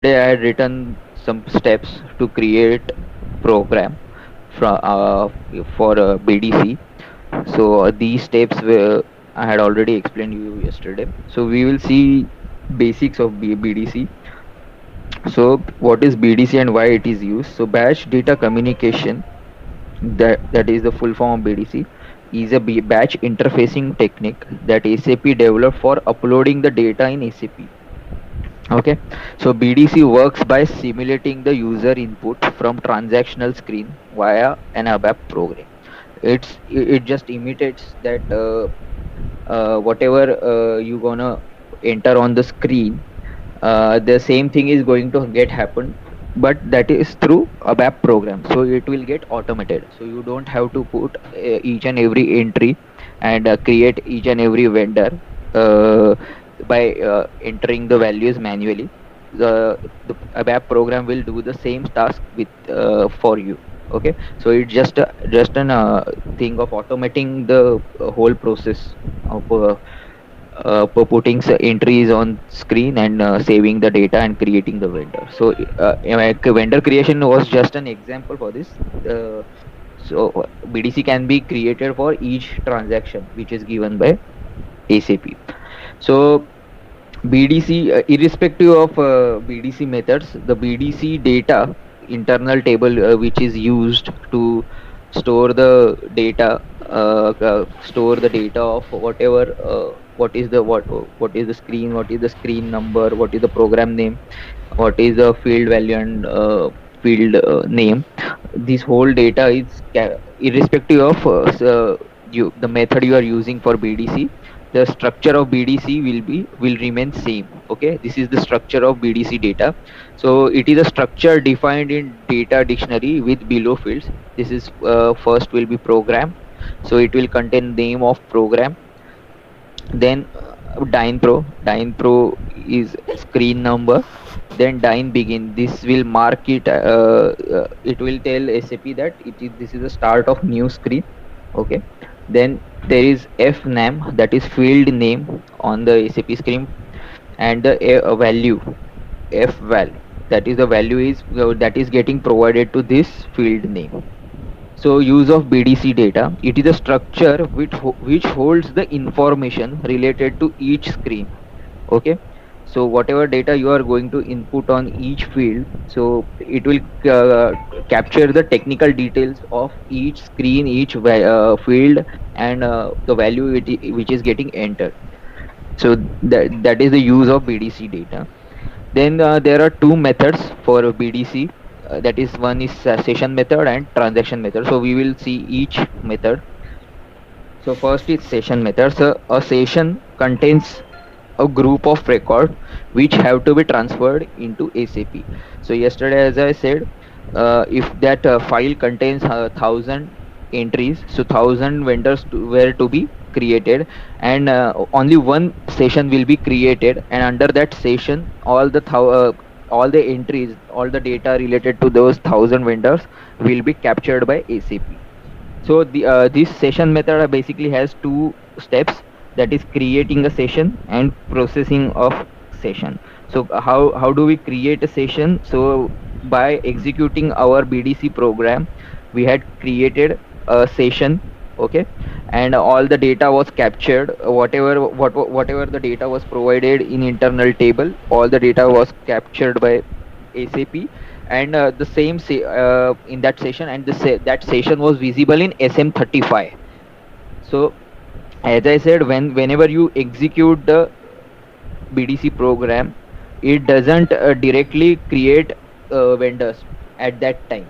Yesterday I had written some steps to create program from for BDC. So these steps were I had already explained you yesterday. So we will see basics of BDC. So what is BDC and why it is used? So batch data communication, that is the full form of BDC, is a batch interfacing technique that SAP developed for uploading the data in SAP. Okay, so BDC works by simulating the user input from transactional screen via an ABAP program. It just imitates that whatever you gonna enter on the screen, the same thing is going to get happen, but that is through ABAP program. So it will get automated. So you don't have to put each and every entry and create each and every vendor. Uh, by entering the values manually, the ABAP program will do the same task with for you. Okay, so it's just an thing of automating the whole process of putting entries on screen and saving the data and creating the vendor. So vendor creation was just an example for this. So BDC can be created for each transaction which is given by ACP. So BDC, irrespective of BDC methods, the BDC data internal table which is used to store the data, store the data of whatever, what is the screen, what is the screen number, what is the program name, what is the field value and field name. This whole data is irrespective of the method you are using for BDC. The structure of BDC will remain same. Okay, this is the structure of BDC data. So it is a structure defined in data dictionary with below fields. This is first will be program, so it will contain name of program. Then Dyn Pro is screen number. Then Dyn begin, this will mark it, it will tell SAP that this is the start of new screen. Okay, then there is Fname, that is field name on the SAP screen, and the value, Fval, that is the value is that is getting provided to this field name. So use of BDC data, it is a structure which holds the information related to each screen. Okay, so whatever data you are going to input on each field, so it will capture the technical details of each screen, each field, and the value which is getting entered. So that is the use of BDC data. Then there are two methods for BDC. That is, one is session method and transaction method. So we will see each method. So first is session method. So a session contains a group of record which have to be transferred into SAP. So yesterday, as I said, if that file contains 1,000 entries, so 1,000 vendors were to be created, and only one session will be created, and under that session all the entries, all the data related to those 1,000 vendors will be captured by SAP. So this session method basically has two steps, that is creating a session and processing of session. So how do we create a session? So by executing our BDC program, we had created a session. Okay, and all the data was captured, whatever the data was provided in internal table, all the data was captured by SAP, and the same in that session, and that session was visible in SM35. So as I said, whenever you execute the BDC program, it doesn't directly create vendors at that time.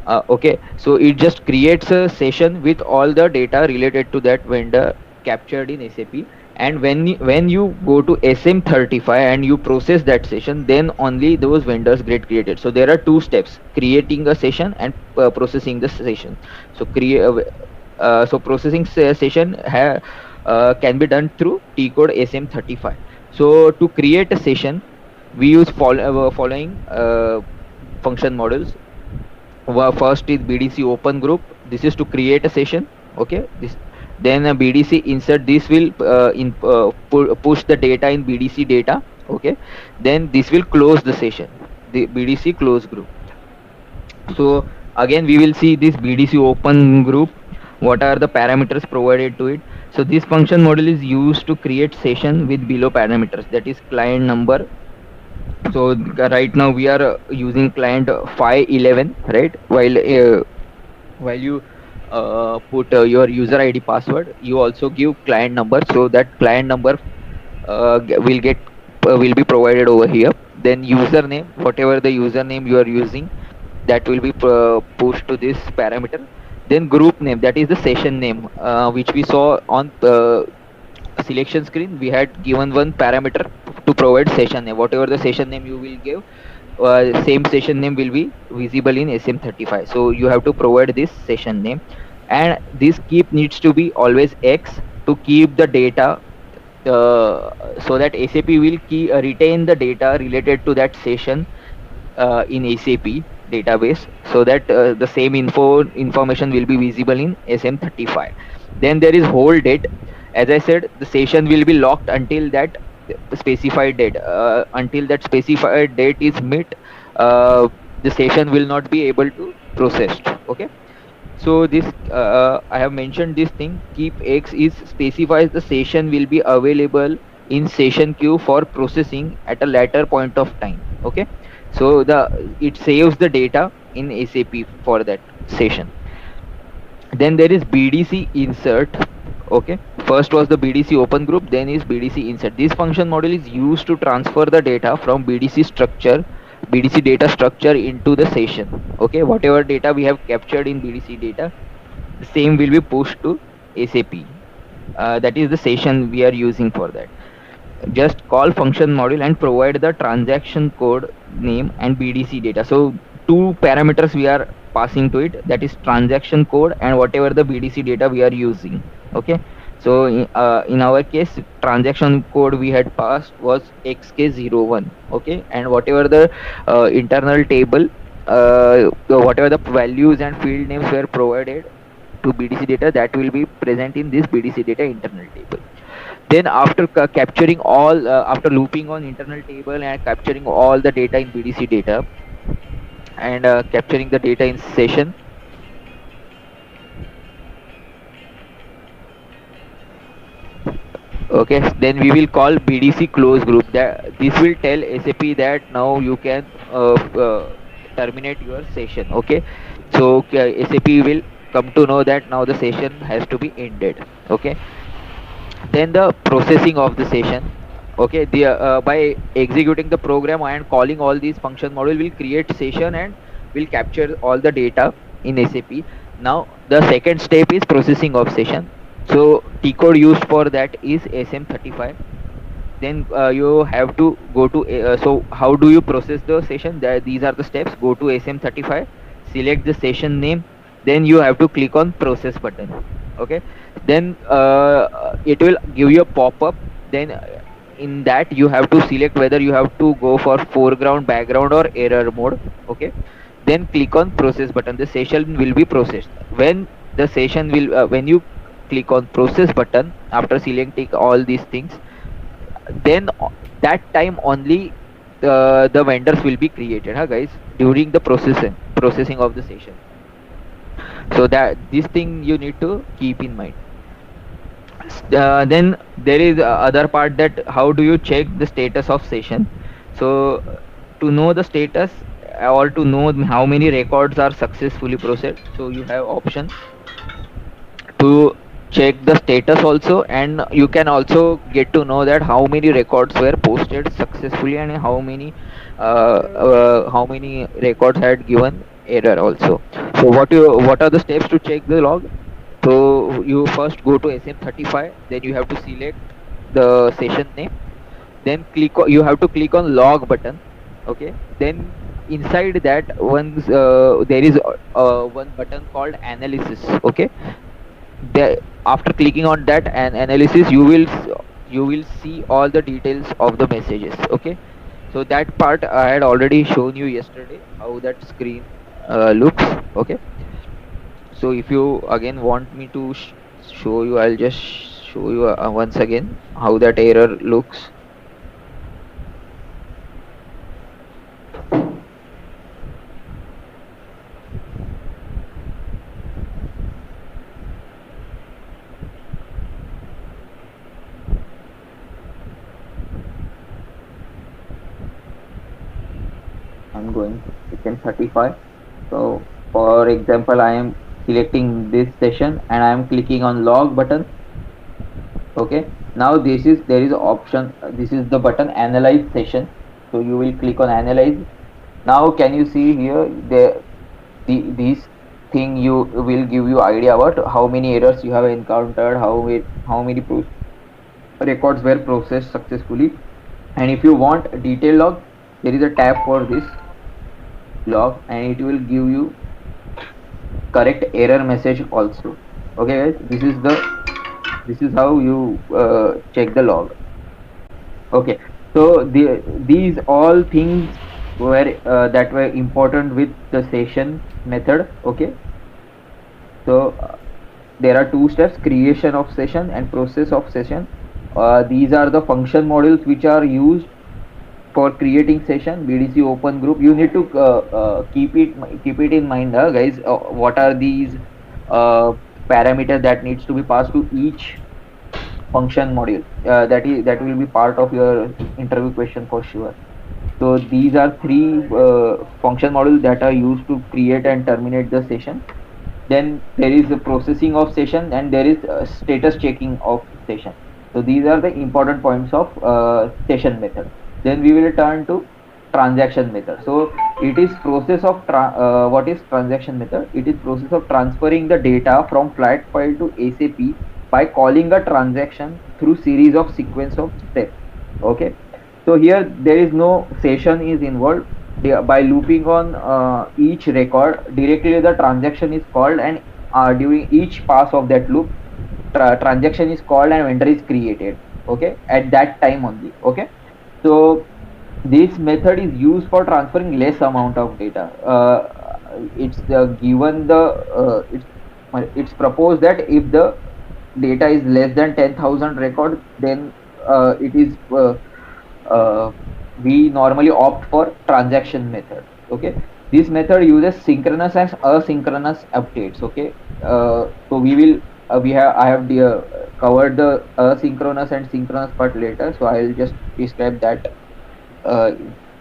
Okay, so it just creates a session with all the data related to that vendor captured in SAP, and when you go to SM35 and you process that session, then only those vendors get created. So there are two steps: creating a session and processing the session. So processing session can be done through T code SM35. So to create a session, we use following function models. First is BDC open group. This is to create a session. Okay, this then BDC insert. This will push the data in BDC data. Okay, then this will close the session, the BDC close group. So again we will see this BDC open group, what are the parameters provided to it. So this function model is used to create session with below parameters, that is client number. So right now we are using client 511, right? While you put your user ID password, you also give client number, so that client number will get will be provided over here. Then username, whatever the username you are using, that will be pushed to this parameter. Then group name, that is the session name, which we saw on selection screen. We had given one parameter to provide session name. Whatever the session name you will give, same session name will be visible in SM35. So you have to provide this session name, and this keep needs to be always X to keep the data, so that SAP will retain the data related to that session in SAP database, so that the same information will be visible in SM35. Then there is hold date. As I said, the session will be locked until that specified date. Until that specified date is met, the session will not be able to processed. Okay. So this I have mentioned this thing. Keep X is specifies the session will be available in session queue for processing at a later point of time. Okay. So it saves the data in SAP for that session. Then there is BDC insert. Okay. First was the BDC open group, then is BDC insert. This function model is used to transfer the data from BDC data structure into the session. Okay, whatever data we have captured in BDC data, the same will be pushed to SAP. That is the session we are using for that. Just call function module and provide the transaction code name and BDC data. So two parameters we are passing to it, that is transaction code and whatever the BDC data we are using. Okay. So in our case, transaction code we had passed was XK01. Okay, and whatever the internal table, whatever the values and field names were provided to BDC data, that will be present in this BDC data internal table. Then after capturing all, after looping on internal table and capturing all the data in BDC data and capturing the data in session, okay, then we will call BDC close group. That this will tell SAP that now you can terminate your session. Okay, so SAP will come to know that now the session has to be ended. Okay. Then the processing of the session. Okay, the by executing the program and calling all these function module will create session and will capture all the data in SAP. Now the second step is processing of session. So T code used for that is SM35. Then you have to go to so how do you process the session? These are the steps. Go to SM35, select the session name, then you have to click on process button. Okay, then it will give you a pop-up. Then in that you have to select whether you have to go for foreground, background or error mode. Okay, then click on process button. The session will be processed. When the session will when you click on process button after selecting all these things, then that time only the vendors will be created, huh, guys, during the processing of the session. So that this thing you need to keep in mind. Then there is other part, that how do you check the status of session. So to know the status or to know how many records are successfully processed, so you have option to check the status also, and you can also get to know that how many records were posted successfully and how many records had given error also. So what are the steps to check the log? So you first go to SM35, then you have to select the session name, then you have to click on log button. Okay, then inside that once there is one button called analysis. Okay, after clicking on that and analysis, you will see all the details of the messages. Okay, so that part I had already shown you yesterday, how that screen looks. Okay, so if you again want me to show you, I'll just show you once again how that error looks. I'm going to session 35. So for example, I am selecting this session and I am clicking on log button. Okay, now there is a option, this is the button analyze session. So you will click on analyze. Now can you see here these thing you will give you idea about how many errors you have encountered, how many records were processed successfully. And if you want a detail log, there is a tab for this log and it will give you correct error message also. Okay guys, this is how you check the log. Okay, so these all things were that were important with the session method. Okay, so there are two steps: creation of session and process of session. These are the function modules which are used for creating session. BDC open group, you need to keep it in mind, guys. What are these parameters that needs to be passed to each function module? That will be part of your interview question for sure. So these are three function modules that are used to create and terminate the session. Then there is the processing of session and there is status checking of session. So these are the important points of session method. Then we will turn to transaction method. So it is process of what is transaction method? It is process of transferring the data from flat file to SAP by calling a transaction through series of sequence of steps. Okay, so here there is no session is involved. By looping on each record, directly the transaction is called, and during each pass of that loop, transaction is called and vendor is created. Okay, at that time only. Okay, so this method is used for transferring less amount of data. It's given the it's proposed that if the data is less than 10,000 records, then it is we normally opt for transaction method. Okay, this method uses synchronous and asynchronous updates. Okay, so I have covered the asynchronous and synchronous part later, so I will just describe that uh,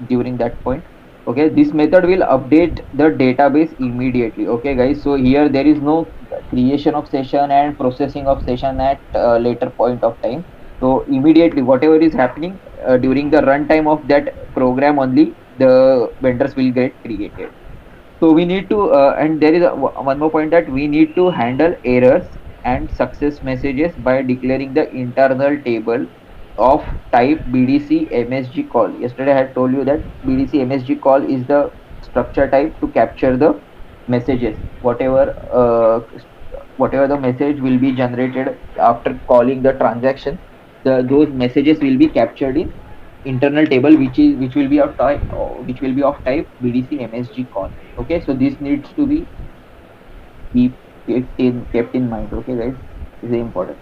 during that point. Okay, this method will update the database immediately. Okay guys, so here there is no creation of session and processing of session at later point of time. So immediately whatever is happening during the runtime of that program only, the vendors will get created. So we need to and there is one more point, that we need to handle errors and success messages by declaring the internal table of type BDC MSG call. Yesterday I had told you that BDC MSG call is the structure type to capture the messages. Whatever the message will be generated after calling the transaction, those messages will be captured in internal table, which will be of type BDC MSG call. Okay, so this needs to be kept in mind. Okay guys, this is important.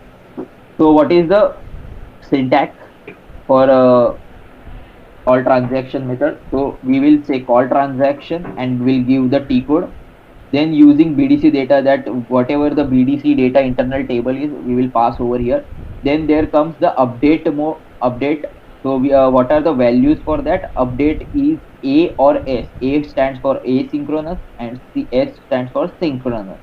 So what is the syntax for call transaction method? So we will say call transaction and we'll give the T code. Then using BDC data, that whatever the BDC data internal table is, we will pass over here. Then there comes the update. So what are the values for that? Update is A or S. A stands for asynchronous and S stands for synchronous.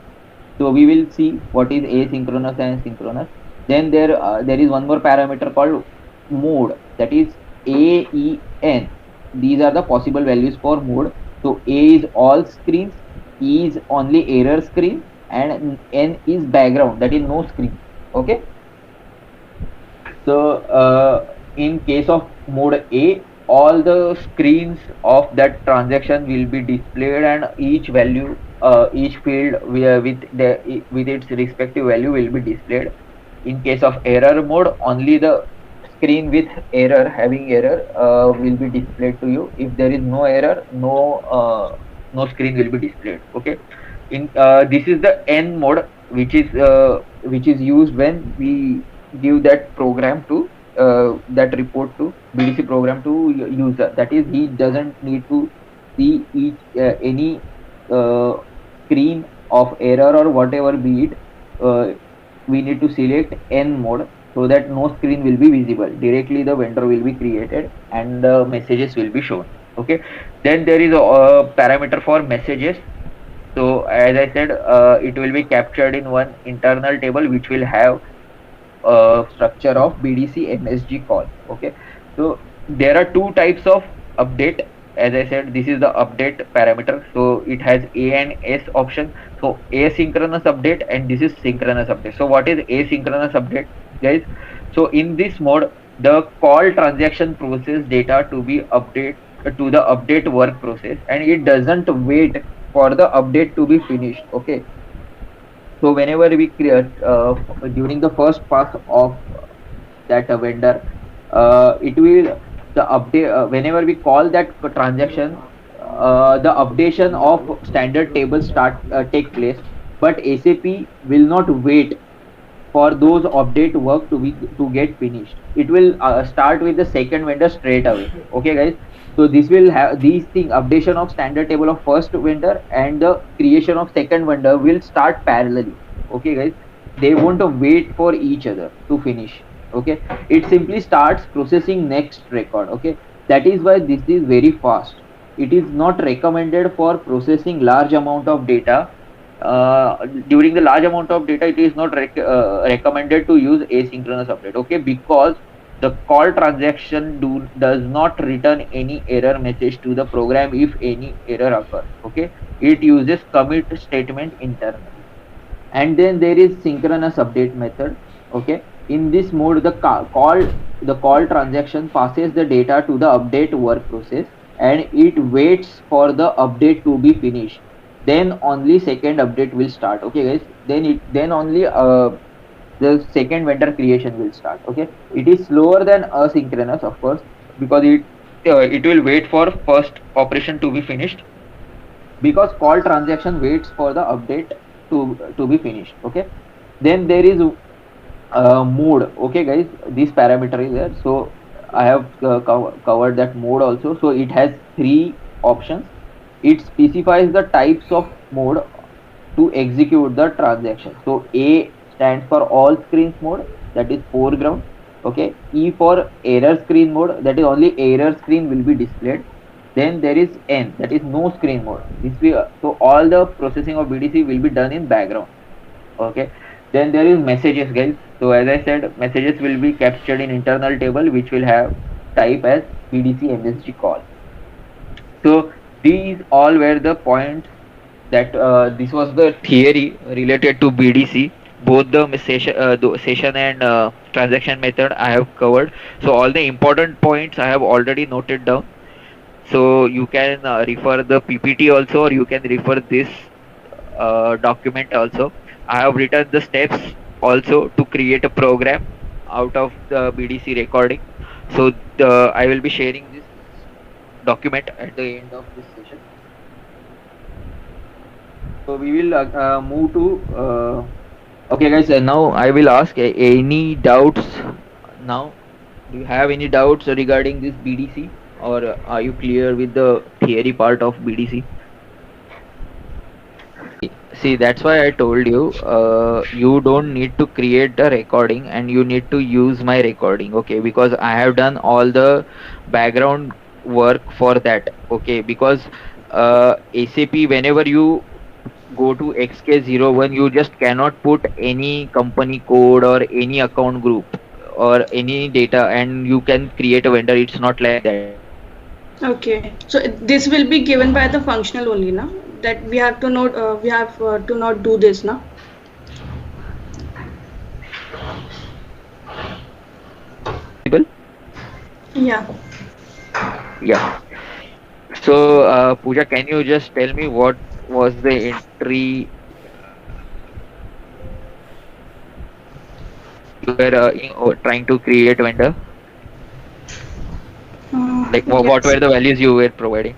So we will see what is asynchronous and synchronous. Then there is one more parameter called mode, that is AEN. These are the possible values for mode. So A is all screens, E is only error screen, and N is background, that is no screen. Okay. So in case of mode A, all the screens of that transaction will be displayed, and each value, each field with its respective value will be displayed. In case of error mode, only the screen with error, having error, will be displayed to you. If there is no error, no screen will be displayed. Okay. In this is the N mode, which is used when we give that program to that report to BDC program to user. That is, he doesn't need to see any screen of error or whatever be it. We need to select N mode so that no screen will be visible. Directly the vendor will be created and the messages will be shown. Okay, then there is a parameter for messages. So as I said, it will be captured in one internal table which will have structure of BDC MSG call. Okay, so there are two types of update. As I said, this is the update parameter. So it has A and S option. So asynchronous update and this is synchronous update. So what is asynchronous update, guys? So in this mode, the call transaction process data to be update to the update work process, and it doesn't wait for the update to be finished. Okay, so whenever we create during the first pass of that vendor, it will the update whenever we call that transaction, the updation of standard tables start take place, but SAP will not wait for those update work to get finished. It will start with the second vendor straight away. Okay, guys. So this will have these thing updation of standard table of first vendor and the creation of second vendor will start parallelly. Okay, guys. They won't wait for each other to finish. Okay, it simply starts processing next record. Okay, that is why this is very fast. It is not recommended for processing large amount of data. During the large amount of data, it is not recommended to use asynchronous update. Okay, because the call transaction does not return any error message to the program if any error occurs. Okay, it uses commit statement internally. And then there is synchronous update method. Okay, in this mode, the call transaction passes the data to the update work process and it waits for the update to be finished, then only second update will start. Okay, guys, then only the second vendor creation will start. Okay, it is slower than asynchronous, of course, because it will wait for first operation to be finished, because call transaction waits for the update to be finished. Okay, then there is mode. Okay, guys, this parameter is there. So I have covered that mode also. So it has three options. It specifies the types of mode to execute the transaction. So A stands for all screens mode, that is foreground. Okay, E for error screen mode, that is only error screen will be displayed. Then there is N, that is no screen mode. So all the processing of BDC will be done in background. Okay, then there is messages, guys. So as I said, messages will be captured in internal table which will have type as BDC MSG call. So these all were the points that this was the theory related to BDC. Both the session and transaction method I have covered. So all the important points I have already noted down. So you can refer the PPT also, or you can refer this document also. I have written the steps also to create a program out of the BDC recording. So I will be sharing this document at the end of this session. So we will move to okay, guys, now I will ask any doubts now. Do you have any doubts regarding this BDC, or are you clear with the theory part of BDC? See, that's why I told you, you don't need to create the recording and you need to use my recording, okay? Because I have done all the background work for that, okay? Because ACP, whenever you go to XK01, you just cannot put any company code or any account group or any data and you can create a vendor. It's not like that. Okay, so this will be given by the functional only, na? That we have to not to not do this, na? Yeah. Yeah. So, Pooja, can you just tell me what was the entry you were trying to create vendor? Like, what Yes. were the values you were providing?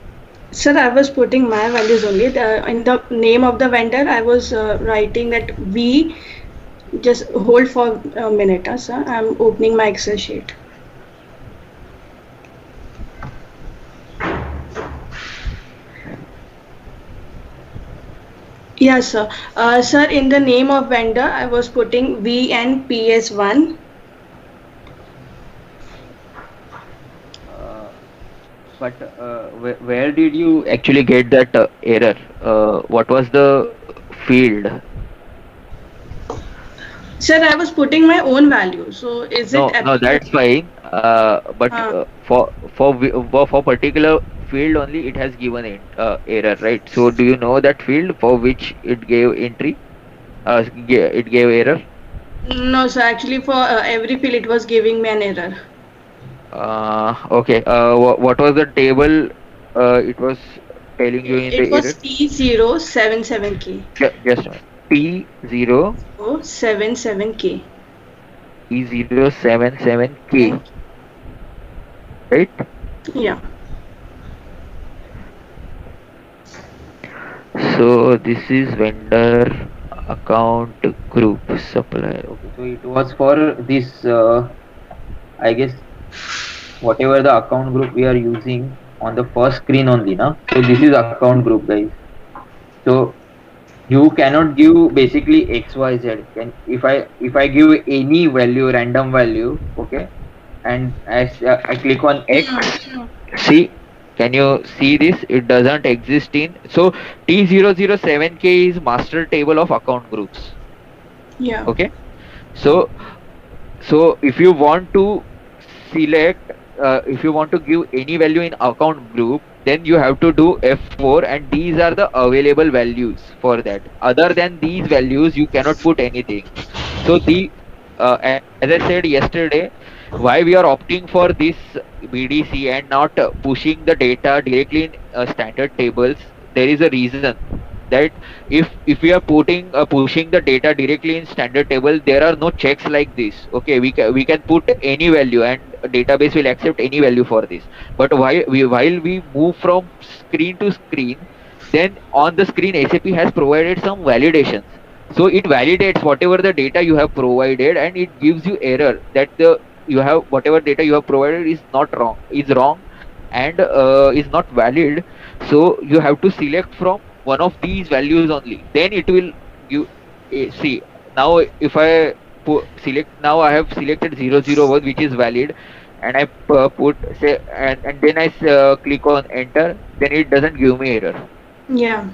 Sir, I was putting my values only. In the name of the vendor, I was writing that we just hold for a minute, sir. I'm opening my Excel sheet. Yes, sir. Sir, in the name of vendor, I was putting VNPS1. But where did you actually get that error? What was the field? Sir, I was putting my own value. So is it No, no, applicable? that's fine. But Uh, for particular field only, it has given it error, right? So do you know that field for which it gave entry? It gave error. no, sir. Actually, for every field, it was giving me an error. Okay. What was the table? It was telling you in It the was error. T077K. Just a minute. T0 077K. T077K, Thank right? you. Yeah. So this is vendor account group supplier. Okay, so it was for this. I guess whatever the account group we are using on the first screen only, now. So this is account group, guys. So you cannot give basically X Y Z. Can if I give any value, random value, okay, and as I click on X, see, can you see this? It doesn't exist in. So T007K is master table of account groups. Yeah. Okay. So if you want to select, if you want to give any value in account group, then you have to do F4, and these are the available values for that. Other than these values, you cannot put anything. So as I said yesterday, why we are opting for this BDC and not pushing the data directly in standard tables, there is a reason that if we are pushing the data directly in standard table, there are no checks like this. Okay, we can put any value and database will accept any value for this. But while we move from screen to screen, then on the screen SAP has provided some validations. So it validates whatever the data you have provided, and it gives you error that the you have whatever data you have provided is wrong, and is not valid. So you have to select from one of these values only, then it will give. See, now if I select, now I have selected 001, which is valid, and I put say, and then I click on enter, then it doesn't give me error. Yeah.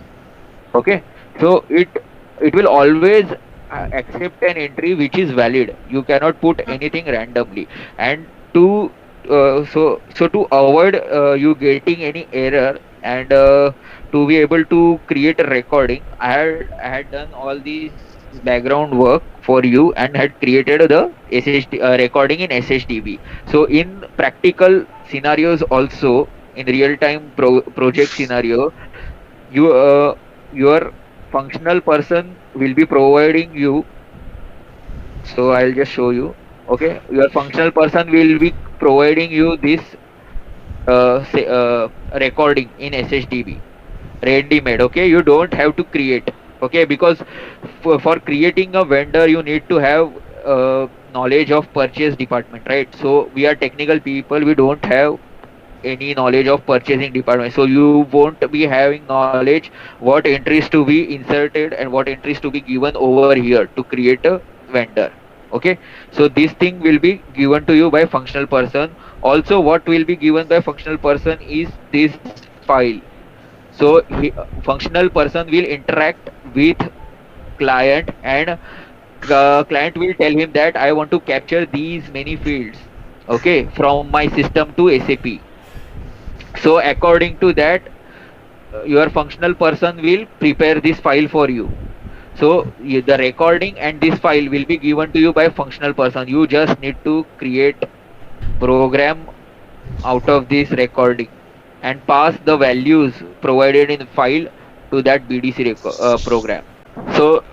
Okay, so it will always accept an entry which is valid. You cannot put anything randomly. And to to avoid you getting any error, and to be able to create a recording, I had done all these background work for you and had created the SHD recording in SHDB. So in practical scenarios also, in real time project scenario, you your functional person will be providing you. So I'll just show you. Okay, your functional person will be providing you this say recording in SHDB ready made. Okay, you don't have to create. Okay, because for creating a vendor you need to have knowledge of purchase department, right? So we are technical people, we don't have any knowledge of purchasing department, so you won't be having knowledge what entries to be inserted and what entries to be given over here to create a vendor. Okay, so this thing will be given to you by functional person. Also, what will be given by functional person is this file. So functional person will interact with client, and client will tell him that I want to capture these many fields, okay, from my system to SAP. So according to that, your functional person will prepare this file for you. So the recording and this file will be given to you by functional person. You just need to create program out of this recording and pass the values provided in file to that BDC program. So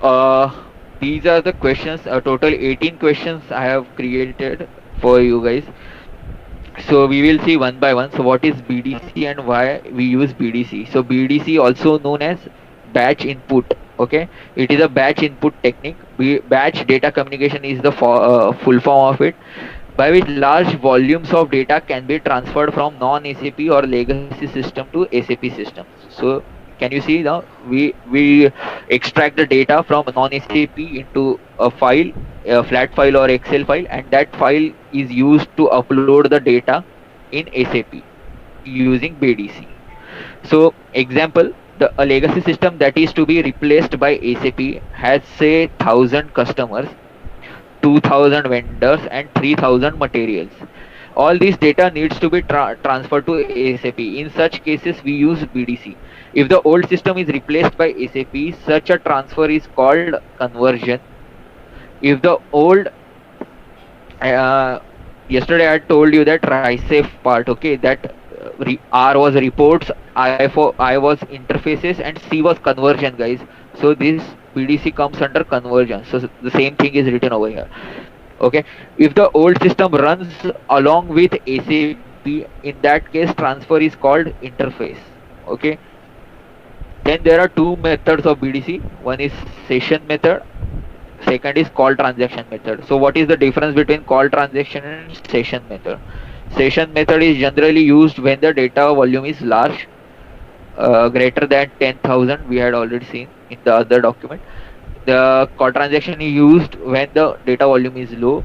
these are the questions. Total 18 questions I have created for you guys. So we will see one by one. So what is BDC and why we use BDC? So BDC, also known as batch input. Okay, it is a batch input technique. Batch data communication is the full form of it, by which large volumes of data can be transferred from non-SAP or legacy system to SAP systems. So can you see now, we extract the data from non-SAP into a file, a flat file or Excel file, and that file is used to upload the data in SAP using BDC. So example, a legacy system that is to be replaced by SAP has say 1000 customers, 2000 vendors and 3000 materials. All this data needs to be transferred to ASAP. In such cases we use BDC. If the old system is replaced by SAP, such a transfer is called conversion. If the old uh, yesterday I told you that RISAFE part, okay, that R was reports, I was interfaces, and C was conversion, guys. So this BDC comes under conversion. So the same thing is written over here. Okay, if the old system runs along with ACP, in that case transfer is called interface. Okay, then there are two methods of BDC. One is session method, second is call transaction method. So what is the difference between call transaction and session method? Session method is generally used when the data volume is large, greater than 10,000. We had already seen in the other document. The call transaction is used when the data volume is low.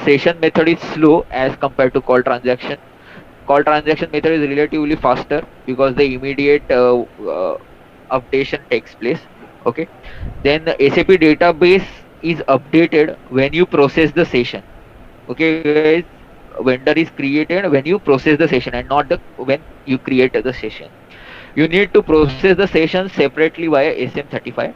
Session method is slow as compared to call transaction. Call transaction method is relatively faster because the immediate updation takes place. Okay, then the SAP database is updated when you process the session. Okay guys, vendor is created when you process the session and not the when you create the session. You need to process the session separately via SM35.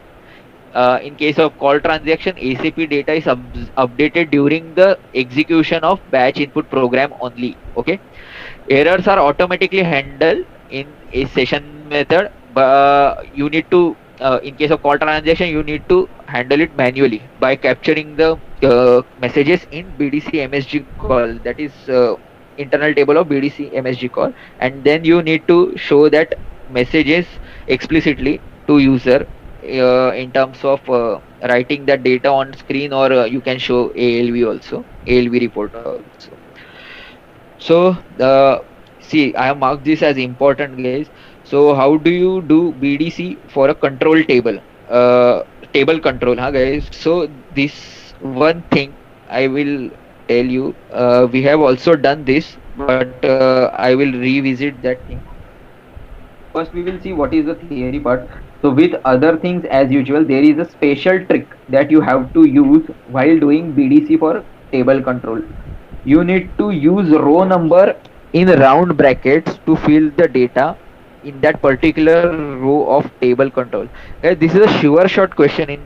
In case of call transaction, ACP data is updated during the execution of batch input program only. Okay, errors are automatically handled in a session method, but you need to in case of call transaction you need to handle it manually by capturing the messages in BDC MSG call, that is internal table of BDC MSG call, and then you need to show that messages explicitly to user in terms of writing that data on screen, or you can show ALV also, ALV report also. So see, I have marked this as important, guys. So how do you do BDC for a control table, table control, huh guys? So this one thing I will tell you, we have also done this, but I will revisit that thing. First we will see what is the theory part. So with other things, as usual, there is a special trick that you have to use while doing BDC for table control. You need to use row number in round brackets to fill the data in that particular row of table control. Guys, this is a sure shot question in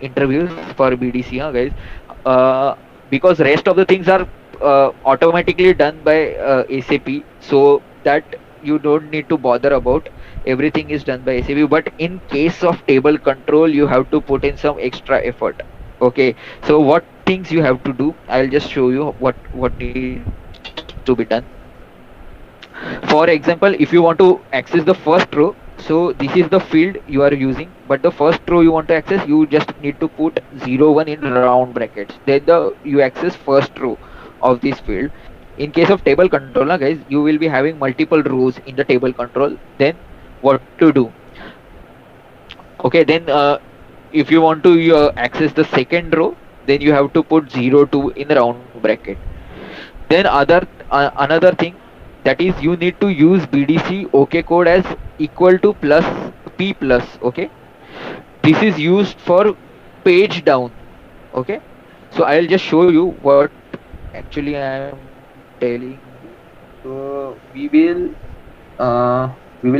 interviews for BDC, huh, guys? Because rest of the things are automatically done by ACP, so that you don't need to bother about. Everything is done by ACP. But in case of table control, you have to put in some extra effort. Okay, so what things you have to do, I'll just show you what needs to be done. For example, if you want to access the first row, so this is the field you are using, but the first row you want to access, you just need to put 01 in round brackets, then you access first row of this field. In case of table control, guys, you will be having multiple rows in the table control. Then what to do? Okay, then if you want to access the second row, then you have to put 02 in round bracket. Then another thing, that is you need to use BDC OK code as equal to plus P plus. Okay, this is used for page down. Okay, so I'll just show you what actually I am telling. So we will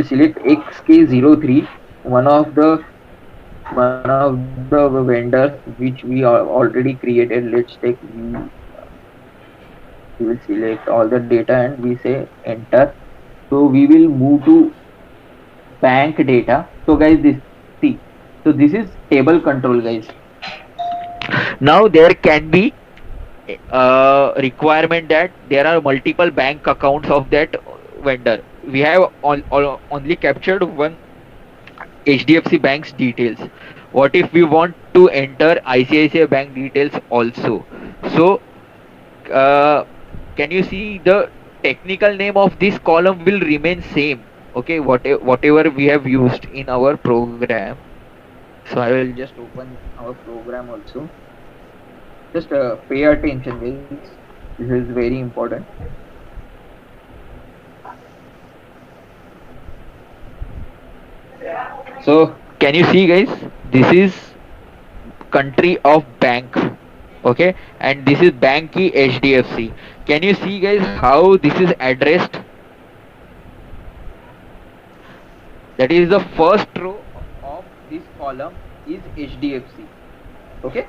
select XK03, one of the vendors which we are already created. Let's take we will select all the data and we say enter. So we will move to bank data. So guys, this see, so this is table control, guys. Now there can be requirement that there are multiple bank accounts of that vendor. We have only captured one HDFC Bank's details. What if we want to enter ICICI Bank details also? So can you see the technical name of this column will remain same? Okay, whatever we have used in our program. So I will just open our program also. Just pay attention, guys. This is very important. So can you see, guys? This is country of bank. Okay, and this is bank key HDFC. Can you see, guys, how this is addressed? That is the first row of this column is HDFC. Okay,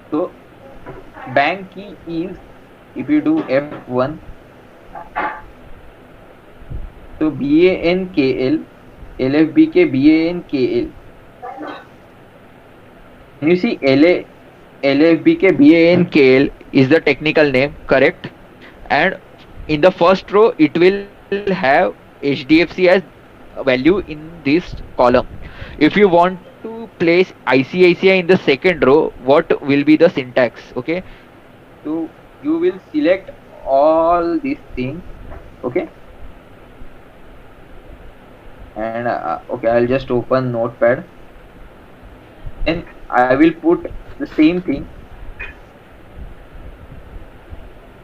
so bank key is, if you do F1, so BANKL, LFBK BANKL. Can you see LFBK BANKL is the technical name, correct? And in the first row, it will have HDFC as value in this column. If you want to place ICICI in the second row, what will be the syntax? Okay, so you will select all these things. Okay, and okay, I'll just open Notepad, and I will put the same thing,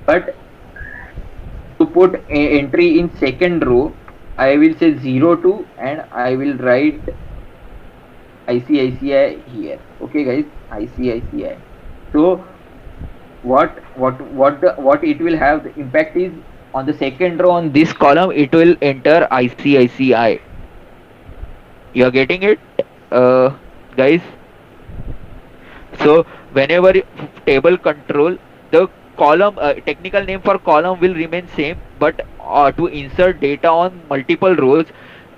but to put a entry in second row, I will say 02 and I will write ICICI here. Okay, guys, ICICI. So what it will have the impact is, on the second row on this column it will enter ICICI. You are getting it, guys? So whenever table control, the column technical name for column will remain same, but to insert data on multiple rows,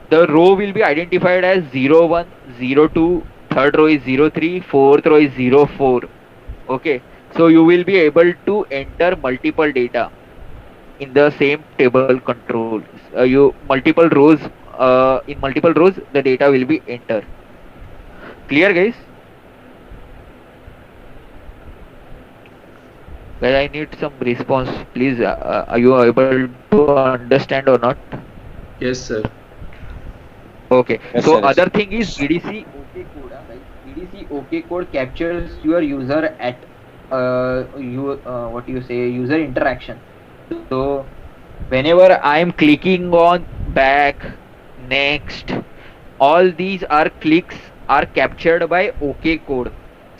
the row will be identified as 01, 02, third row is 03, fourth row is 04. Okay, so you will be able to enter multiple data in the same table control. You multiple rows, in multiple rows the data will be entered. Clear, guys? Well, I need some response, please. Are you able to understand or not? Yes, sir. Okay. Yes, So sir. Yes. other thing is BDC OK code. Right? BDC OK code captures your user at what you say, user interaction. So whenever I am clicking on back, next, all these are clicks are captured by OK code.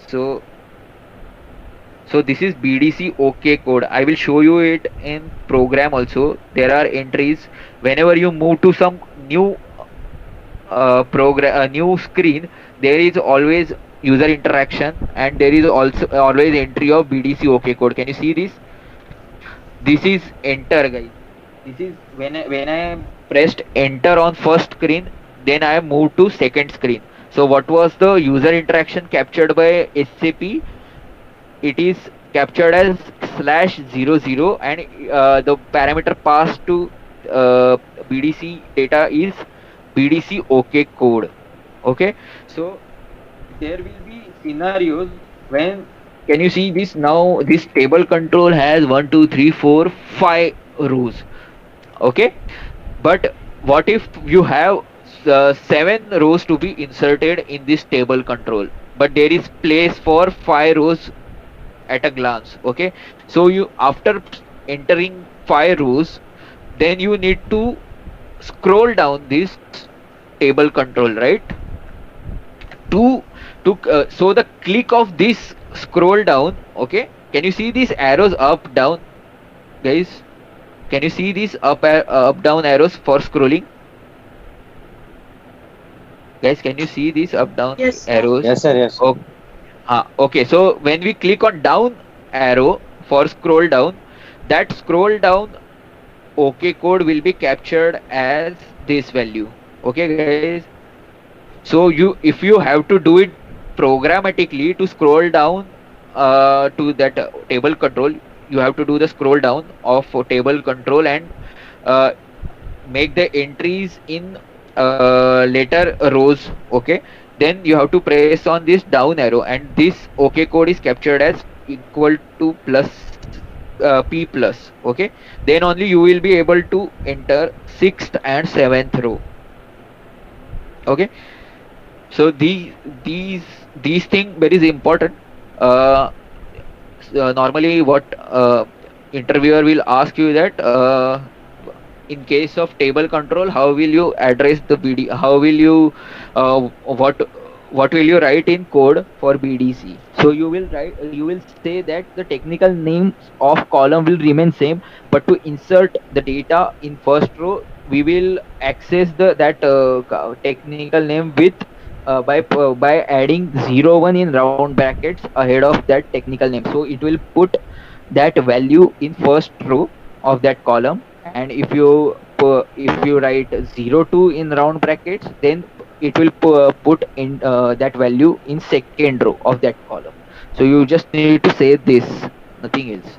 So this is BDC OK code. I will show you it in program also. There are entries. Whenever you move to some new program, a new screen, there is always user interaction, and there is also always entry of BDC OK code. Can you see this? This is enter, guys. This is when I pressed enter on first screen, then I moved to second screen. So what was the user interaction captured by SAP? It is captured as /00, and the parameter passed to BDC data is BDC OK code. Okay, so there will be scenarios when, can you see this now? This table control has 1, 2, 3, 4, 5 rows. Okay, but what if you have 7 rows to be inserted in this table control, but there is place for 5 rows at a glance? Okay, so you, after entering 5 rows, then you need to scroll down this table control, right? So the click of this scroll down. Okay, can you see these arrows up down, guys? Can you see these up down arrows for scrolling, guys? Can you see these up down Yes, sir. arrows? Yes, sir. Yes. Okay, so when we click on down arrow for scroll down, that scroll down OK code will be captured as this value. Okay, guys, so if you have to do it programmatically to scroll down to that table control, you have to do the scroll down of table control and uh, make the entries in later rows. Okay, then you have to press on this down arrow, and this OK code is captured as equal to plus P plus. Okay, then only you will be able to enter 6th and 7th row. Okay, so these thing very important. uh, normally what interviewer will ask you that in case of table control, how will you address the BD? How will you what will you write in code for BDC? So you will say that the technical names of column will remain same, but to insert the data in first row, we will access the that technical name with by adding 01 in round brackets ahead of that technical name. So it will put that value in first row of that column, and if you write 02 in round brackets, then it will put in that value in second row of that column. So you just need to say this, nothing else.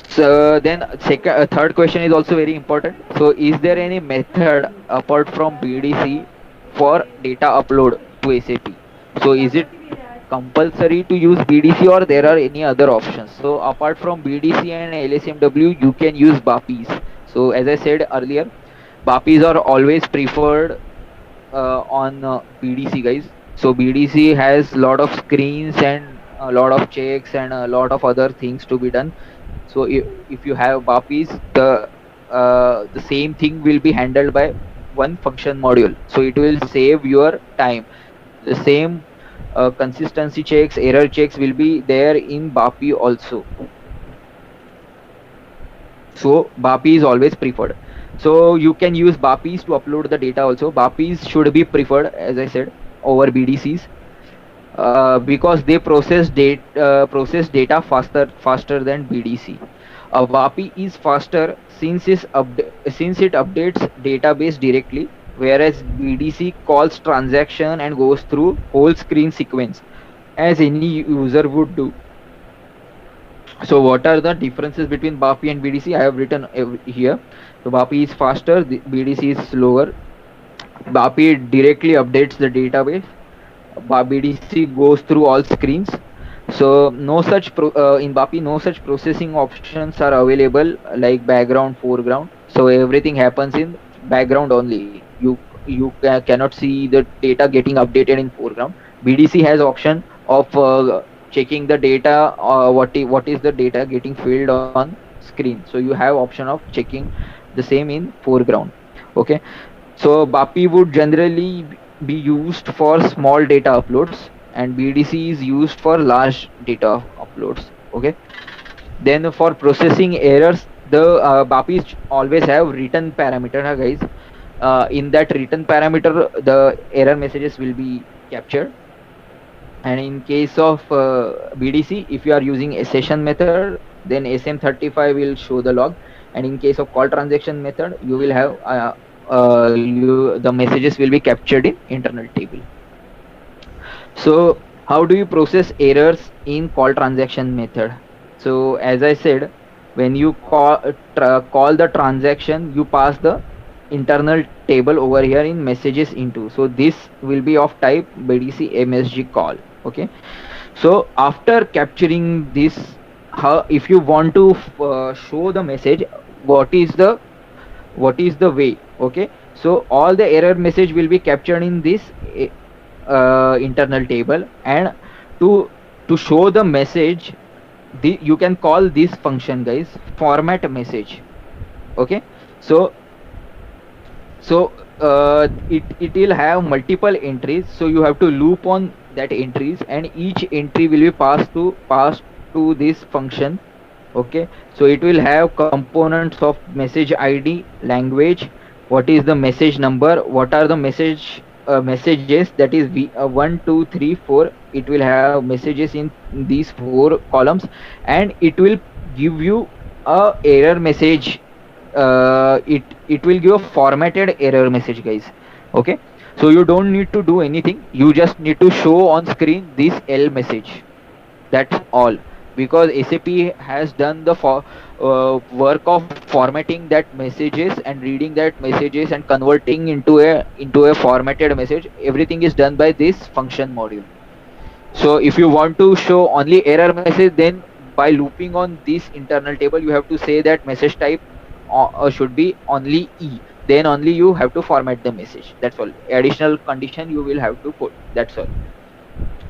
So then third question is also very important. So is there any method apart from BDC for data upload to SAP? So is it compulsory to use BDC or there are any other options? So apart from BDC and LSMW, you can use BAPIs. So as I said earlier, BAPIs are always preferred on BDC, guys. So BDC has lot of screens and a lot of checks and a lot of other things to be done. So if you have BAPIs, the same thing will be handled by one function module. So it will save your time. The same consistency checks, error checks will be there in BAPI also. So BAPI is always preferred. So you can use BAPIs to upload the data also. BAPIs should be preferred, as I said, over BDCs. Because they process data faster than BDC. A BAPI is faster since it updates database directly, whereas BDC calls transaction and goes through whole screen sequence as any user would do. So what are the differences between BAPI and BDC? I have written here. So BAPI is faster, the BDC is slower. BAPI directly updates the database. BDC goes through all screens. So no such in BAPI no such processing options are available like background, foreground. So everything happens in background only. You cannot see the data getting updated in foreground. BDC has option of checking the data. What is the data getting filled on screen? So you have option of checking the same in foreground. Okay. So BAPI would generally be used for small data uploads and BDC is used for large data uploads. Okay. Then for processing errors, the BAPIs always have written parameter, guys. In that written parameter, the error messages will be captured. And in case of BDC, if you are using a session method, then SM35 will show the log. And in case of call transaction method, you will have the messages will be captured in internal table. So how do you process errors in call transaction method? So as I said, when you call the transaction, you pass the internal table over here in messages into. So this will be of type BDC MSG call. Okay. So after capturing this, how if you want to show the message, what is the way? Okay. So all the error message will be captured in this internal table, and to show the message, you can call this function, guys, format message. Okay. So it will have multiple entries, so you have to loop on that entries, and each entry will be passed to this function. Okay. So it will have components of message ID, language, what is the message number, what are the messages, that is 1 2 3 4. It will have messages in these 4 columns, and it will give you a error message. It will give a formatted error message, guys. Okay. So you don't need to do anything, you just need to show on screen this L message. That's all, because SAP has done the work of formatting that messages and reading that messages and converting into a formatted message. Everything is done by this function module. So if you want to show only error message, then by looping on this internal table, you have to say that message type should be only E. Then only you have to format the message. That's all. Additional condition you will have to put. That's all.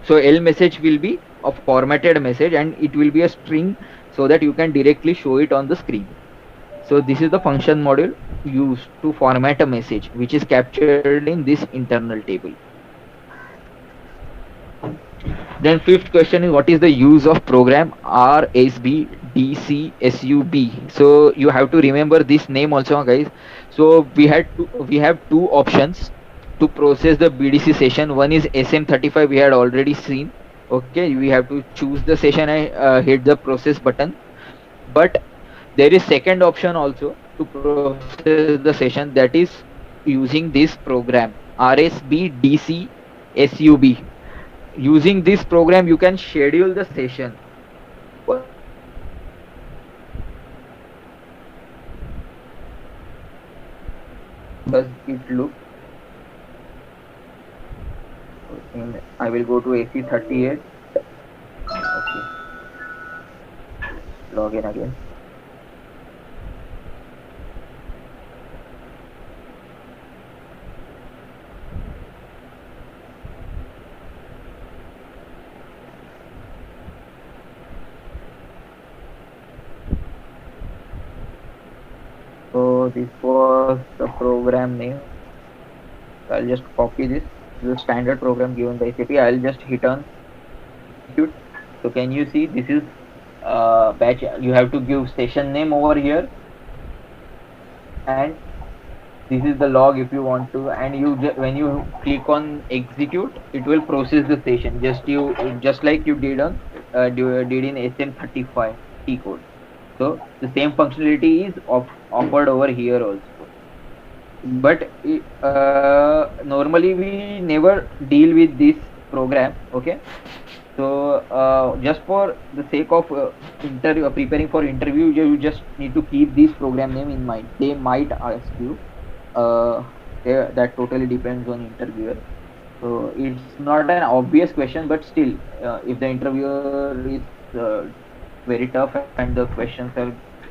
So L message will be a formatted message and it will be a string, so that you can directly show it on the screen. So this is the function module used to format a message which is captured in this internal table. Then fifth question is, what is the use of program RSB DCSUB? So you have to remember this name also, guys. So we have two options to process the BDC session. One is SM35, we had already seen. Okay, we have to choose the session and hit the process button. But there is second option also to process the session, that is using this program RSB DCSUB. Using this program you can schedule the session. What does it look? I will go to AC38. Okay, log in again. So this was the program name. So I'll just copy this. This is a standard program given by SAP. I'll just hit on execute. So can you see this is batch? You have to give session name over here, and this is the log if you want to. And you when you click on execute, it will process the session. Just like you did on did in SM35 T code. So the same functionality is offered over here also. But normally we never deal with this program. Okay, so just for the sake of preparing for interview, you just need to keep this program name in mind. They might ask you. That totally depends on interviewer. So it's not an obvious question, but still, if the interviewer is very tough and the questions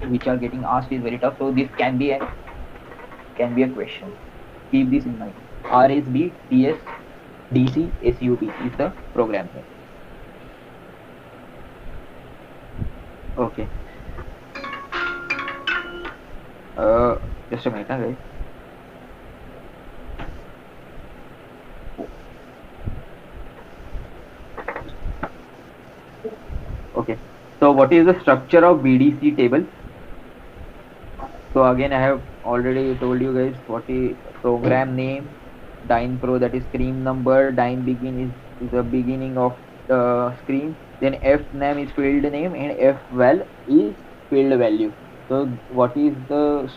which are getting asked is very tough, so this can be a question. Keep this in mind. RSB TS DC SUB is the program name. Okay. Just a minute, guys. Okay. So what is the structure of BDC tables? So again, I have already told you guys what is program name, Dyn Pro, that is screen number, Dyn begin is the beginning of the screen. Then fname is field name and fval is field value. So what is the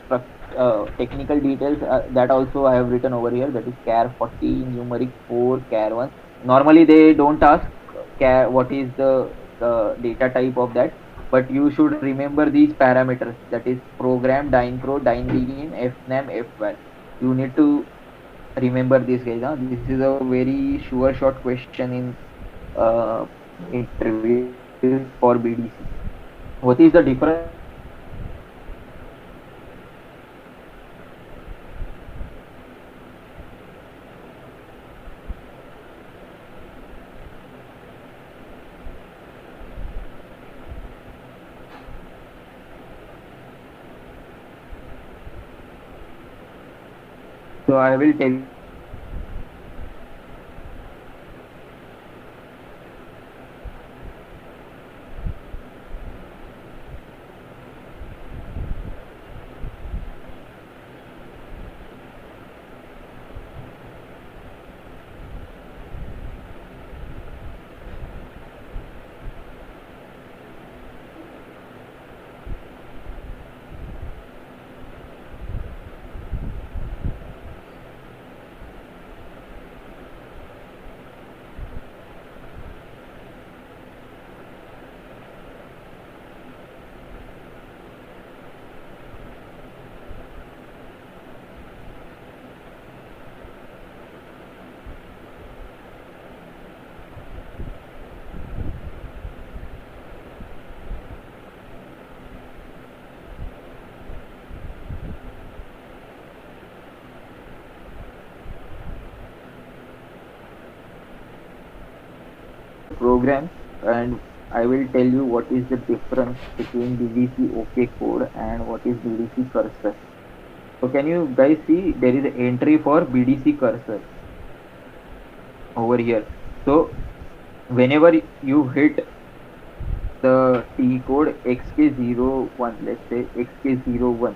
technical details that also I have written over here, that is char 40 numeric 4 char 1. Normally they don't ask what is the data type of that, but you should remember these parameters, that is program, Dyn Pro, Dyn begin, fname, fval. You need to remember this, guys. This is a very sure short question in interviews for BDC. What is the difference between program and fval? So I will tell you guys what is the difference between program and fval. So I have already told you guys what is the programs, and I will tell you what is the difference between BDC OK code and what is BDC cursor. So can you guys see there is an entry for BDC cursor over here. So whenever you hit the T code XK01, let's say XK01.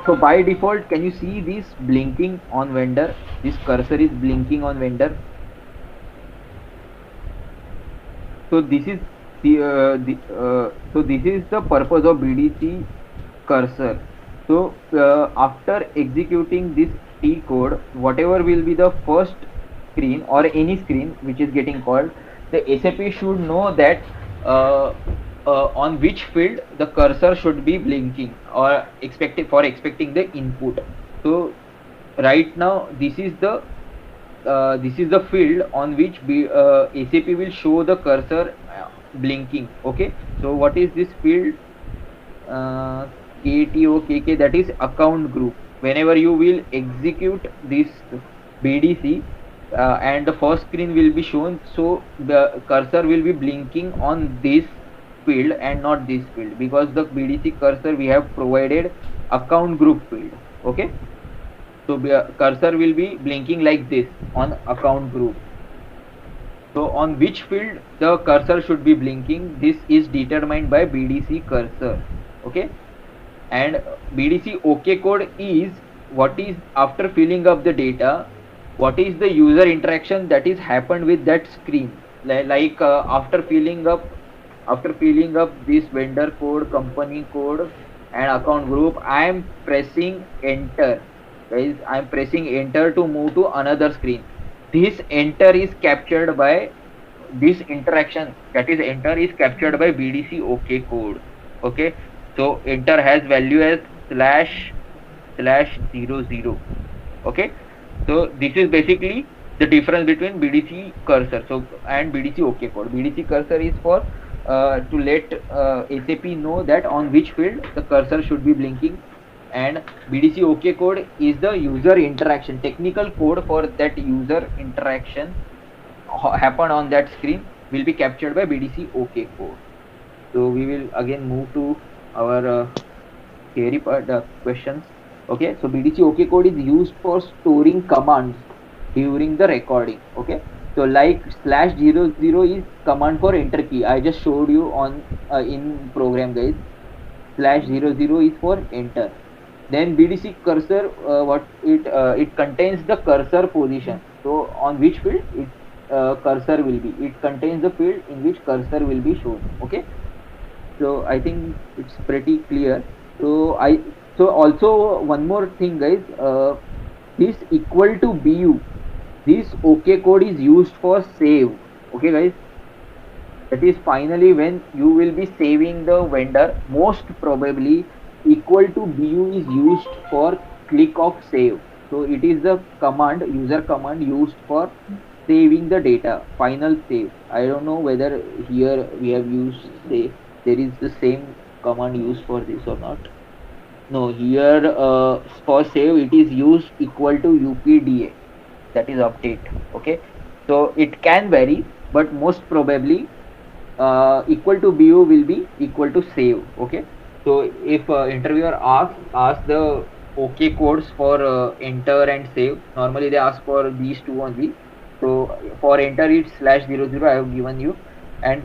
So by default, can you see this blinking on vendor? This cursor is blinking on vendor. So this is so this is the purpose of BDC cursor. So after executing this T code, whatever will be the first screen or any screen which is getting called, the SAP should know that on which field the cursor should be blinking or expecting the input. So right now this is the field on which SAP will show the cursor blinking. Okay, so what is this field? KTOKK, that is account group. Whenever you will execute this BDC and the first screen will be shown, so the cursor will be blinking on this field and not this field, because the BDC cursor we have provided account group field. Okay, so cursor will be blinking like this on account group. So on which field the cursor should be blinking, this is determined by BDC cursor. Okay, and BDC OK code is what is after filling up the data, what is the user interaction that is happened with that screen. Like after filling up this vendor code, company code and account group, I am pressing enter. Guys, I am pressing enter to move to another screen. This enter is captured by this interaction, that is enter is captured by BDC OK code. Okay, so enter has value as //00. Okay, so this is basically the difference between BDC cursor and BDC OK code. BDC cursor is for to let SAP know that on which field the cursor should be blinking, and BDC OK code is the user interaction, technical code for that user interaction happen on that screen will be captured by BDC OK code. So we will again move to our theory part questions. Okay, so BDC OK code is used for storing commands during the recording. Okay, so like /00 is command for enter key. I just showed you on in program, guys. /00 is for enter. Then BDC cursor, what it contains the cursor position. So on which field it cursor will be. It contains the field in which cursor will be shown. Okay, so I think it's pretty clear. So also one more thing, guys. This equal to BU. This OK code is used for save. Okay, guys. That is finally when you will be saving the vendor. Most probably equal to BU is used for click of save. So it is the command, user command used for saving the data, final save. I don't know whether here we have used save, there is the same command used for this or not. No, here for save it is used equal to UPDA, that is update. Okay, so it can vary, but most probably equal to BU will be equal to save. Okay, so if interviewer asks the OK codes for enter and save, normally they ask for these two only. So for enter it's /00 I have given you, and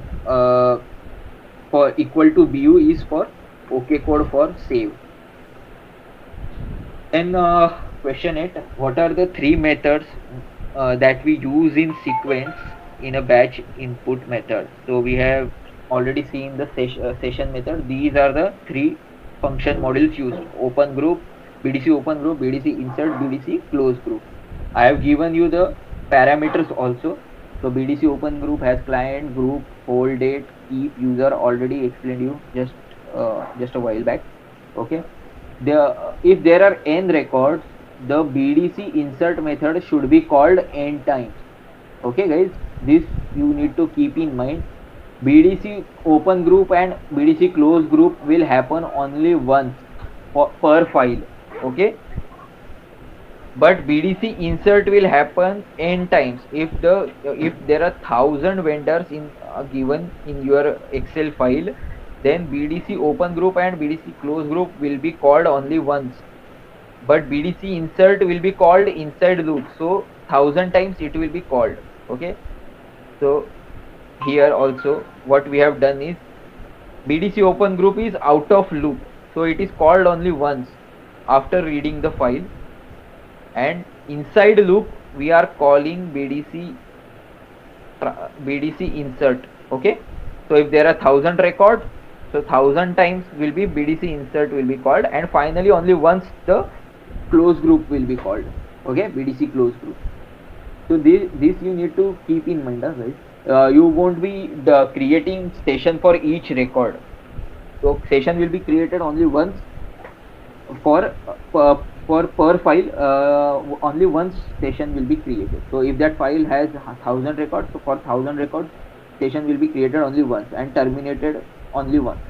for equal to BU is for OK code for save. Then question 8, what are the three methods that we use in sequence in a batch input method? So we have already seen the session method. These are the three function models used: open group, BDC open group, BDC insert, BDC close group. I have given you the parameters also. So BDC open group has client, group, hold date, keep, user. Already explained you just a while back. Okay, if there are n records, the BDC insert method should be called n times. Okay, guys, this you need to keep in mind. BDC open group and BDC close group will happen only once per file. Okay, but BDC insert will happen n times. If there are 1,000 vendors in given in your Excel file, then BDC open group and BDC close group will be called only once, but BDC insert will be called inside loop, so 1,000 times it will be called. Okay, so here also what we have done is BDC open group is out of loop, so it is called only once after reading the file, and inside loop we are calling BDC insert. Okay, so if there are 1,000 records, so 1,000 times will be BDC insert will be called, and finally only once the close group will be called. Okay, BDC close group. So this you need to keep in mind, guys. You won't be creating session for each record. So session will be created only once for per file. Only once session will be created. So if that file has 1,000 records, so for 1,000 records, session will be created only once and terminated only once.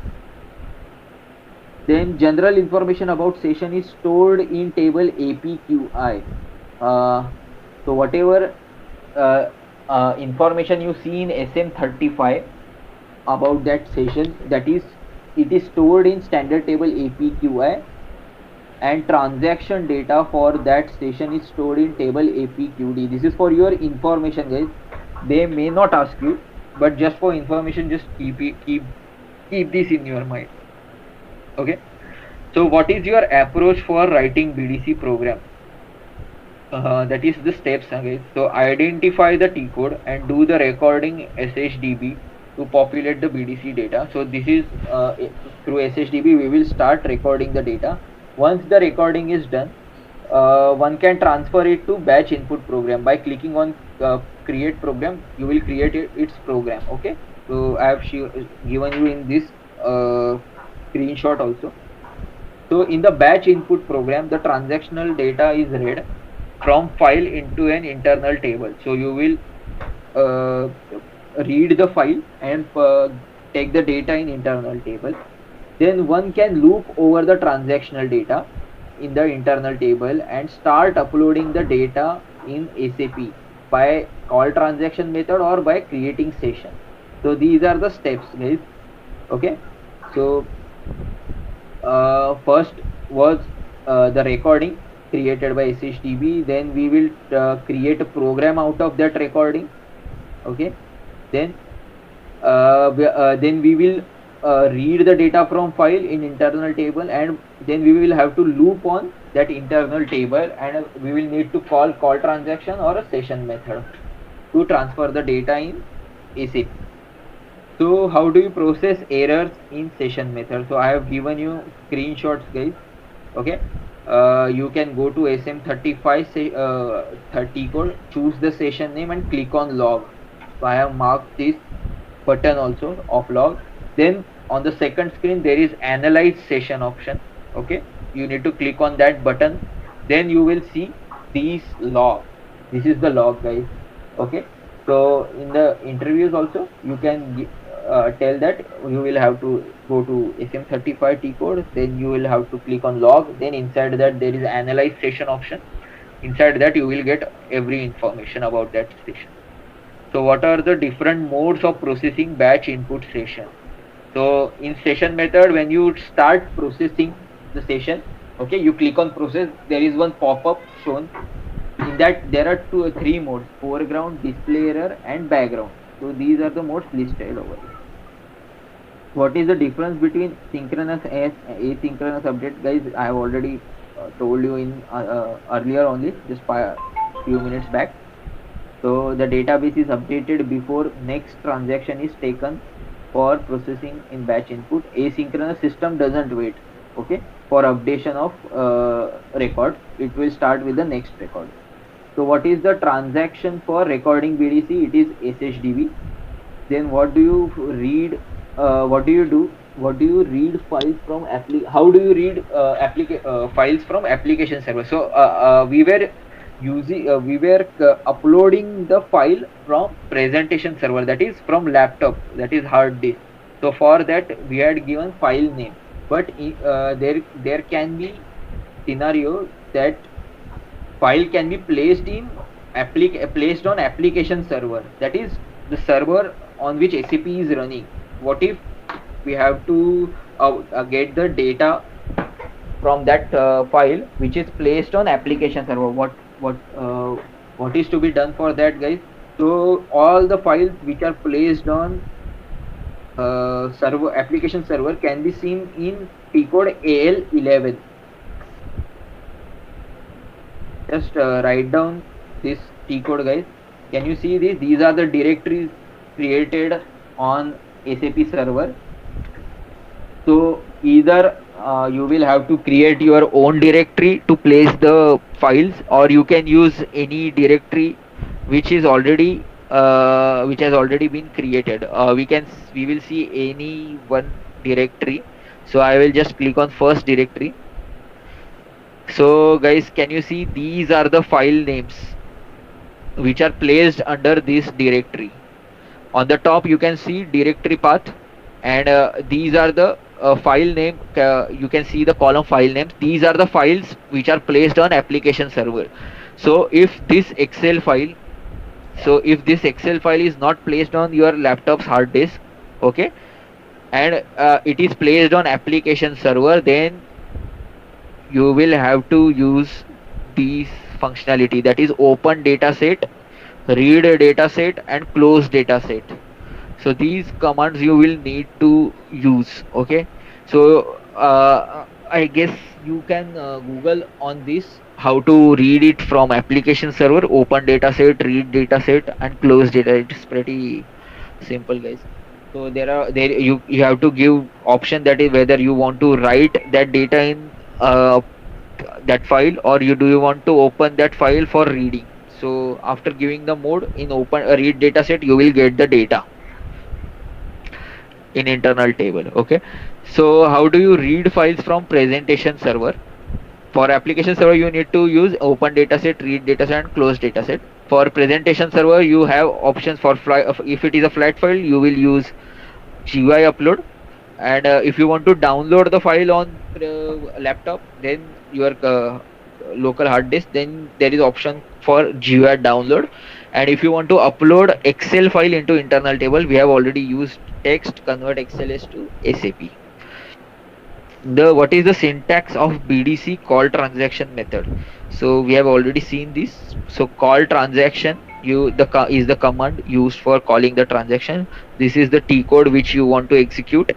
Then general information about session is stored in table APQI. So whatever information you see in SM35 about that session, that is, it is stored in standard table APQI, and transaction data for that session is stored in table APQD. This is for your information, guys. They may not ask you, but just for information, just keep this in your mind. Okay, so what is your approach for writing BDC program? That is the steps again. So identify the T code and do the recording SHDB to populate the BDC data. So this is through SHDB we will start recording the data. Once the recording is done, one can transfer it to batch input program by clicking on create program. You will create its program. Okay, so I have given you in this screenshot also. So in the batch input program, the transactional data is read from file into an internal table. So you will read the file and take the data in internal table. Then one can loop over the transactional data in the internal table and start uploading the data in SAP by call transaction method or by creating session. So these are the steps, guys. Okay, so first was the recording created by SHDB. Then we will create a program out of that recording. Okay, then we will read the data from file in internal table, and then we will have to loop on that internal table, and we will need to call transaction or a session method to transfer the data in SAP. So how do you process errors in session method? So I have given you screenshots, guys. Okay, you can go to SM35 30 code, choose the session name and click on log. So I have marked this button also of log. Then on the second screen there is analyze session option. Okay, you need to click on that button. Then you will see these log. This is the log, guys. Okay, so in the interviews also you can tell that you will have to go to SM35 T code, then you will have to click on log, then inside that there is analyze session option. Inside that you will get every information about that session. So what are the different modes of processing batch input session? So in session method, when you start processing the session, okay, you click on process, there is one pop-up shown. In that there are 2 or 3 modes: foreground, display error and background. So these are the modes listed over here. What is the difference between synchronous and asynchronous update, guys? I have already told you in earlier only, just few minutes back. So the database is updated before next transaction is taken for processing in batch input. Asynchronous system doesn't wait, okay, for updation of record. It will start with the next record. So what is the transaction for recording BDC? It is SHDB. Then what do you read? What do you do? What do you read files from how do you read files from application server? So we were uploading the file from presentation server, that is from laptop, that is hard disk. So for that we had given file name, but there can be scenario that file can be placed in placed on application server, that is the server on which SAP is running. What if we have to get the data from that file which is placed on application server? What is to be done for that, guys? So all the files which are placed on server application server can be seen in T code AL11. Just write down this T code, guys. Can you see this? These are the directories created on SAP server. So either you will have to create your own directory to place the files, or you can use any directory which is already which has already been created. We will see any one directory. So I will just click on first directory. So guys, can you see these are the file names which are placed under this directory? On the top you can see directory path, and these are the file name. You can see the column file names. These are the files which are placed on application server. So if this Excel file, is not placed on your laptop's hard disk, okay, and it is placed on application server, then you will have to use these functionality, that is open dataset, read a dataset, and close dataset. So these commands you will need to use. Okay, so I guess you can Google on this how to read it from application server, open dataset, read dataset, and close data. It's pretty simple, guys. So you have to give option, that is whether you want to write that data in that file, or you want to open that file for reading. So after giving the mode in open read dataset, you will get the data in internal table. Okay, so how do you read files from presentation server? For application server you need to use open dataset, read dataset, and close dataset. For presentation server you have options. For if it is a flat file, you will use GUI upload, and if you want to download the file on laptop, then your local hard disk, then there is option for GUI download. And if you want to upload Excel file into internal table, we have already used text convert XLS to SAP. What is the syntax of BDC call transaction method? So we have already seen this. So call transaction, is the command used for calling the transaction. This is the T code which you want to execute.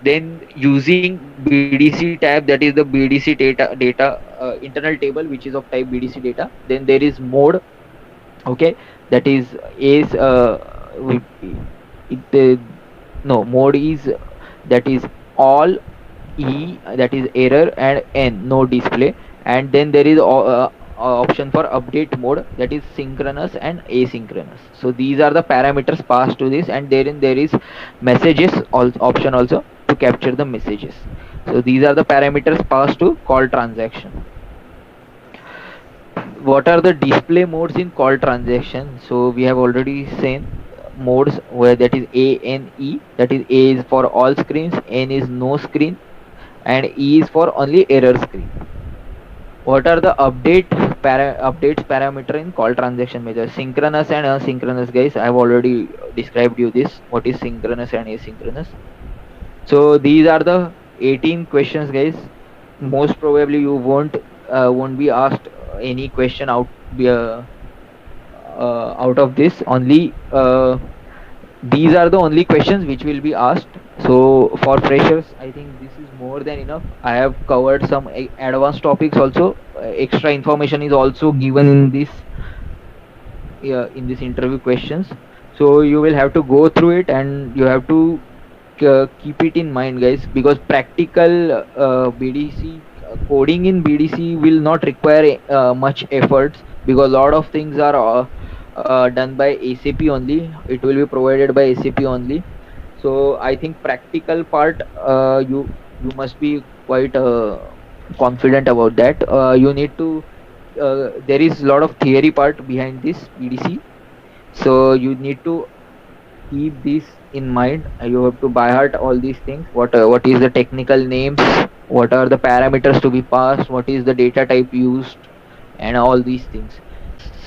Then using BDC tab, that is the BDC data internal table which is of type BDC data. Then there is mode. Okay, that is mode is, that is all, E, that is error, and N, no display. And then there is option for update mode, that is synchronous and asynchronous. So these are the parameters passed to this, and therein there is messages option also to capture the messages. So these are the parameters passed to call transaction. What are the display modes in call transaction? So we have already seen modes, where that is A, N, E, that is A is for all screens, N is no screen, and E is for only error screen. What are the updates parameter in call transaction method? Synchronous and asynchronous, guys. I have already described you this. What is synchronous and asynchronous? So these are the 18 questions, guys. Most probably you won't be asked any question out of this. Only these are the only questions which will be asked. So for freshers, I think this is more than enough. I have covered some advanced topics also. Extra information is also given in this interview questions. So you will have to go through it, and you have to keep it in mind, guys, because practical BDC coding in BDC will not require much efforts, because a lot of things are done by SAP only. It will be provided by SAP only. So I think practical part, you must be quite confident about that. You need to there is a lot of theory part behind this BDC, so you need to keep this in mind. You have to by heart all these things. What is the technical names, what are the parameters to be passed, what is the data type used, and all these things.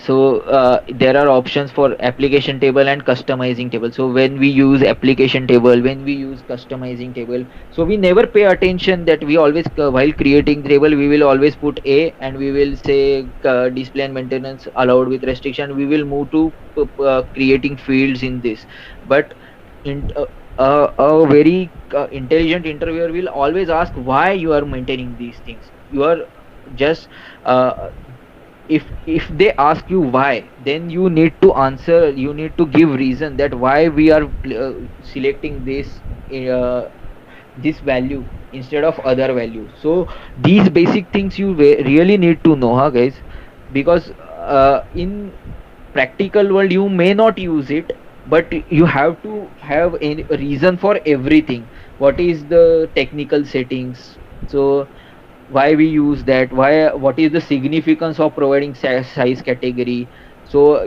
So there are options for application table and customizing table. So when we use application table, when we use customizing table, so we never pay attention that we always while creating table we will always put a, and we will say display and maintenance allowed with restriction, we will move to creating fields in this. But in a very intelligent interviewer will always ask why you are maintaining these things. You are just uh, if they ask you why, then you need to answer, you need to give reason that why we are selecting uh, this value instead of other value. So these basic things you really need to know, huh, guys? Because in practical world you may not use it, but you have to have a reason for everything. What is the technical settings? So why we use that, why, what is the significance of providing size category? So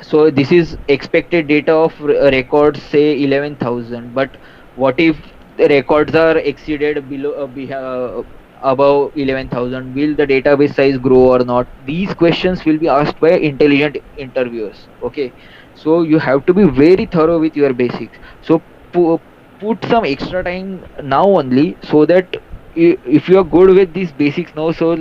so this is expected data of records say 11,000, but what if the records are exceeded below above 11,000, will the database size grow or not? These questions will be asked by intelligent interviewers. Okay, so you have to be very thorough with your basics. So put some extra time now only, so that if you are good with these basics now, so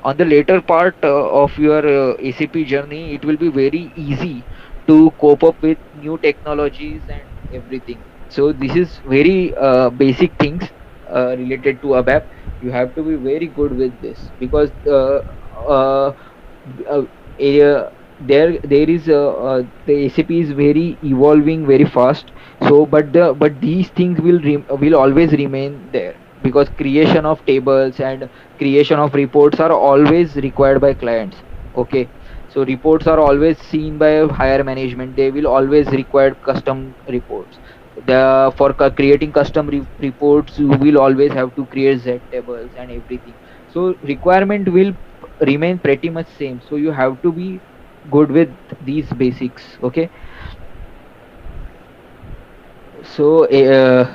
on the later part of your ACP journey, it will be very easy to cope up with new technologies and everything. So this is very basic things related to ABAP. You have to be very good with this, because uh, uh, area there is the ACP is very evolving very fast. So but these things will always remain there, because creation of tables and creation of reports are always required by clients. Okay, so reports are always seen by higher management, they will always require custom reports. The for creating custom reports, you will always have to create z tables and everything. So requirement will remain pretty much same, so you have to be good with these basics. Okay, so